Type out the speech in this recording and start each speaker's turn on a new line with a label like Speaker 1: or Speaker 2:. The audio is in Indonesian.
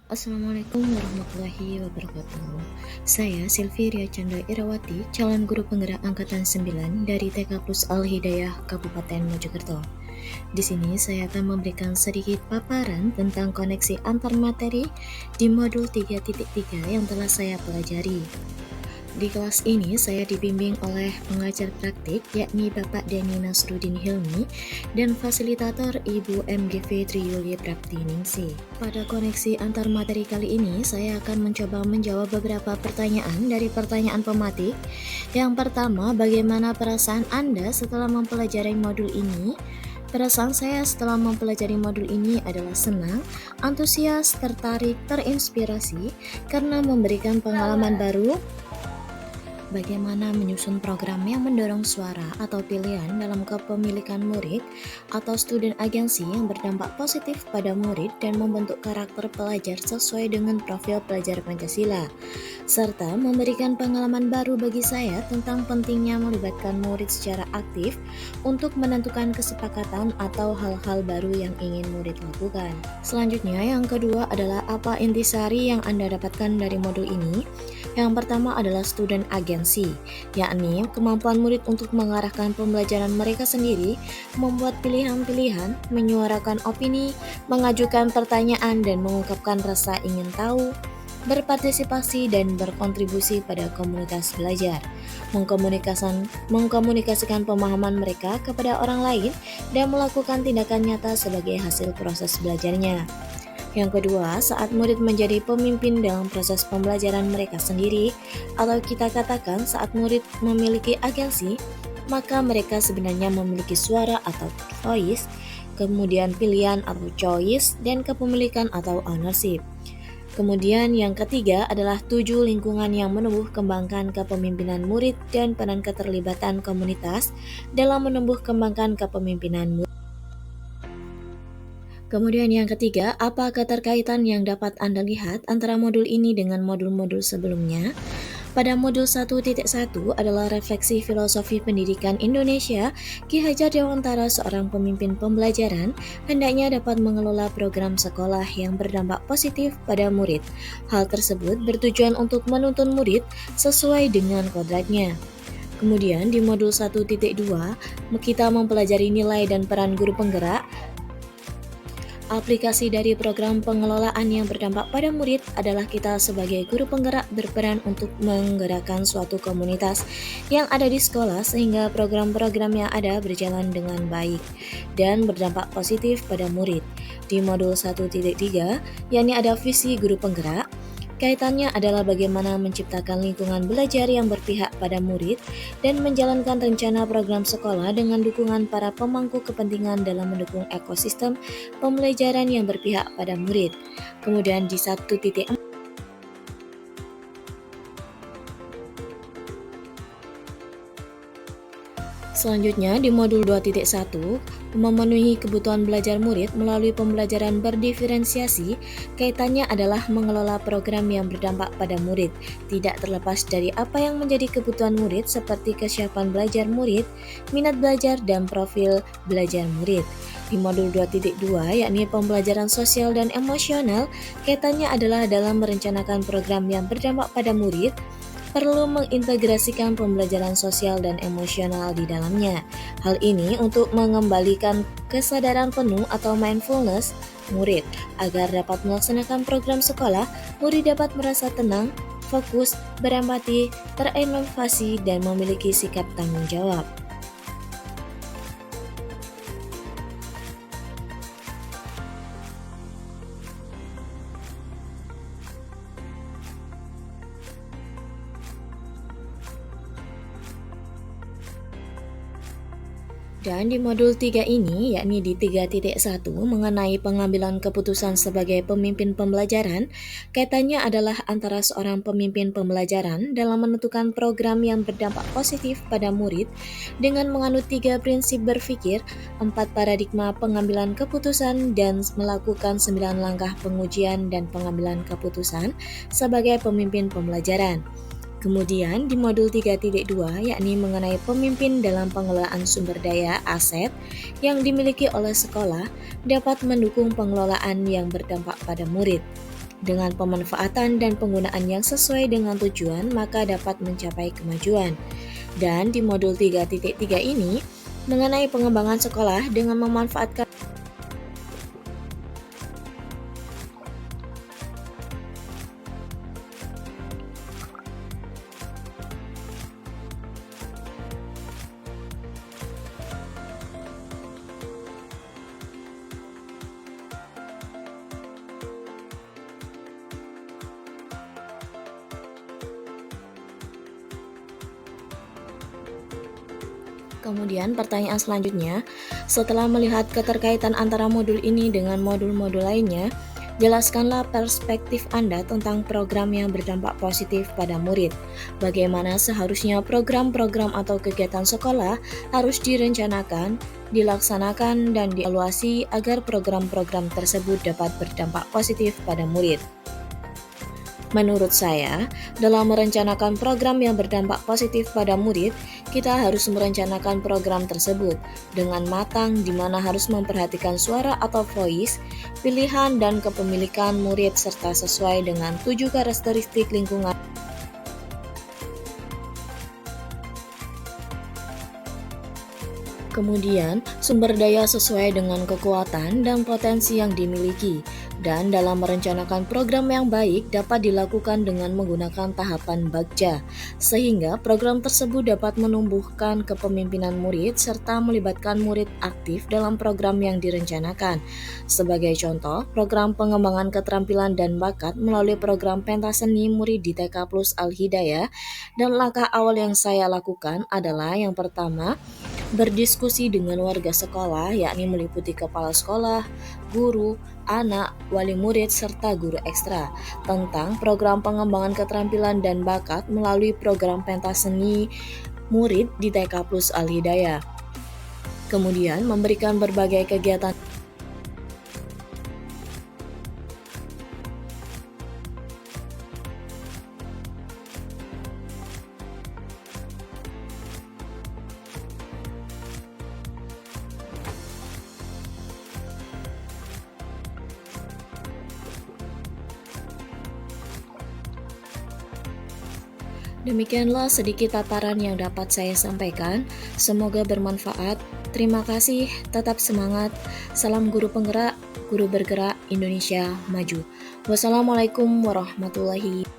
Speaker 1: Assalamualaikum warahmatullahi wabarakatuh. Saya Silviria Chandra Irawati, calon guru penggerak angkatan 9 dari TK Plus Al Hidayah Kabupaten Mojokerto. Di sini saya akan memberikan sedikit paparan tentang koneksi antar materi di modul 3.3 yang telah saya pelajari. Di kelas ini saya dibimbing oleh pengajar praktik yakni Bapak Denny Nasruddin Hilmi dan fasilitator Ibu MGV Triyuli Praptiningsih. Pada koneksi antar materi kali ini saya akan mencoba menjawab beberapa pertanyaan dari pertanyaan pematik. Yang pertama, bagaimana perasaan Anda setelah mempelajari modul ini? Perasaan saya setelah mempelajari modul ini adalah senang, antusias, tertarik, terinspirasi karena memberikan pengalaman baru. Bagaimana menyusun program yang mendorong suara atau pilihan dalam kepemilikan murid atau student agency yang berdampak positif pada murid dan membentuk karakter pelajar sesuai dengan profil pelajar Pancasila, serta memberikan pengalaman baru bagi saya tentang pentingnya melibatkan murid secara aktif untuk menentukan kesepakatan atau hal-hal baru yang ingin murid lakukan. Selanjutnya, yang kedua adalah apa intisari yang Anda dapatkan dari modul ini? Yang pertama adalah student agency, yakni kemampuan murid untuk mengarahkan pembelajaran mereka sendiri, membuat pilihan-pilihan, menyuarakan opini, mengajukan pertanyaan dan mengungkapkan rasa ingin tahu, berpartisipasi dan berkontribusi pada komunitas belajar, mengkomunikasikan pemahaman mereka kepada orang lain, dan melakukan tindakan nyata sebagai hasil proses belajarnya. Yang kedua, saat murid menjadi pemimpin dalam proses pembelajaran mereka sendiri, atau kita katakan saat murid memiliki agensi, maka mereka sebenarnya memiliki suara atau voice, kemudian pilihan atau choice, dan kepemilikan atau ownership. Kemudian yang ketiga adalah 7 lingkungan yang menumbuh kembangkan kepemimpinan murid dan peran keterlibatan komunitas dalam menumbuh kembangkan kepemimpinan murid. Kemudian yang ketiga, apa keterkaitan yang dapat Anda lihat antara modul ini dengan modul-modul sebelumnya? Pada modul 1.1 adalah refleksi filosofi pendidikan Indonesia, Ki Hajar Dewantara seorang pemimpin pembelajaran hendaknya dapat mengelola program sekolah yang berdampak positif pada murid. Hal tersebut bertujuan untuk menuntun murid sesuai dengan kodratnya. Kemudian di modul 1.2, kita mempelajari nilai dan peran guru penggerak. Aplikasi dari program pengelolaan yang berdampak pada murid adalah kita sebagai guru penggerak berperan untuk menggerakkan suatu komunitas yang ada di sekolah sehingga program-program yang ada berjalan dengan baik dan berdampak positif pada murid. Di modul 1.3, yakni ada visi guru penggerak. Kaitannya adalah bagaimana menciptakan lingkungan belajar yang berpihak pada murid dan menjalankan rencana program sekolah dengan dukungan para pemangku kepentingan dalam mendukung ekosistem pembelajaran yang berpihak pada murid. Kemudian di 1.4, selanjutnya di modul 2.1, memenuhi kebutuhan belajar murid melalui pembelajaran berdiferensiasi, kaitannya adalah mengelola program yang berdampak pada murid, tidak terlepas dari apa yang menjadi kebutuhan murid seperti kesiapan belajar murid, minat belajar, dan profil belajar murid. Di modul 2.2, yakni pembelajaran sosial dan emosional, kaitannya adalah dalam merencanakan program yang berdampak pada murid, perlu mengintegrasikan pembelajaran sosial dan emosional di dalamnya. Hal ini untuk mengembalikan kesadaran penuh atau mindfulness murid agar dapat melaksanakan program sekolah. Murid dapat merasa tenang, fokus, berempati, terinovasi, dan memiliki sikap tanggung jawab. Dan di modul 3 ini, yakni di 3.1 mengenai pengambilan keputusan sebagai pemimpin pembelajaran, kaitannya adalah antara seorang pemimpin pembelajaran dalam menentukan program yang berdampak positif pada murid dengan menganut 3 prinsip berpikir, 4 paradigma pengambilan keputusan, dan melakukan 9 langkah pengujian dan pengambilan keputusan sebagai pemimpin pembelajaran. Kemudian di modul 3.2 yakni mengenai pemimpin dalam pengelolaan sumber daya aset yang dimiliki oleh sekolah dapat mendukung pengelolaan yang berdampak pada murid. Dengan pemanfaatan dan penggunaan yang sesuai dengan tujuan, maka dapat mencapai kemajuan. Dan di modul 3.3 ini, mengenai pengembangan sekolah dengan memanfaatkan Kemudian pertanyaan selanjutnya, setelah melihat keterkaitan antara modul ini dengan modul-modul lainnya, jelaskanlah perspektif Anda tentang program yang berdampak positif pada murid. Bagaimana seharusnya program-program atau kegiatan sekolah harus direncanakan, dilaksanakan, dan dievaluasi agar program-program tersebut dapat berdampak positif pada murid. Menurut saya, dalam merencanakan program yang berdampak positif pada murid, kita harus merencanakan program tersebut dengan matang, di mana harus memperhatikan suara atau voice, pilihan dan kepemilikan murid serta sesuai dengan 7 karakteristik lingkungan. Kemudian, sumber daya sesuai dengan kekuatan dan potensi yang dimiliki. Dan dalam merencanakan program yang baik dapat dilakukan dengan menggunakan tahapan bagja, sehingga program tersebut dapat menumbuhkan kepemimpinan murid serta melibatkan murid aktif dalam program yang direncanakan. Sebagai contoh, program pengembangan keterampilan dan bakat melalui program pentas seni murid di TK Plus Al-Hidayah, dan langkah awal yang saya lakukan adalah yang pertama, berdiskusi dengan warga sekolah, yakni meliputi kepala sekolah, guru, anak, wali murid, serta guru ekstra, tentang program pengembangan keterampilan dan bakat melalui program pentas seni murid di TK Plus Al-Hidayah. Kemudian memberikan berbagai kegiatan. Demikianlah sedikit paparan yang dapat saya sampaikan. Semoga bermanfaat. Terima kasih, tetap semangat. Salam guru penggerak, guru bergerak Indonesia maju. Wassalamualaikum warahmatullahi wabarakatuh.